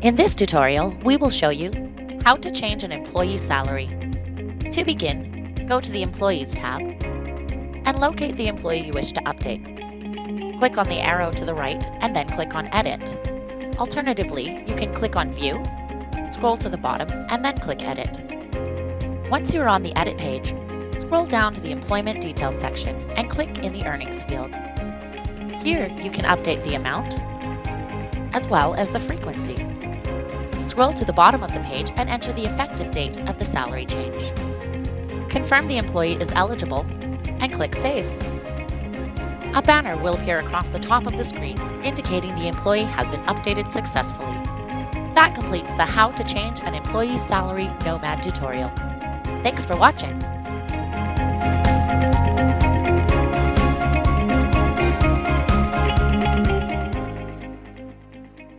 In this tutorial, we will show you how to change an employee's salary. To begin, go to the Employees tab and locate the employee you wish to update. Click on the arrow to the right and then click on Edit. Alternatively, you can click on View, scroll to the bottom, and then click Edit. Once you are on the Edit page, scroll down to the Employment Details section and click in the Earnings field. Here, you can update the amount as well as the frequency. Scroll to the bottom of the page and enter the effective date of the salary change. Confirm the employee is eligible and click Save. A banner will appear across the top of the screen indicating the employee has been updated successfully. That completes the How to Change an Employee's Salary Nomad tutorial. Thanks for watching.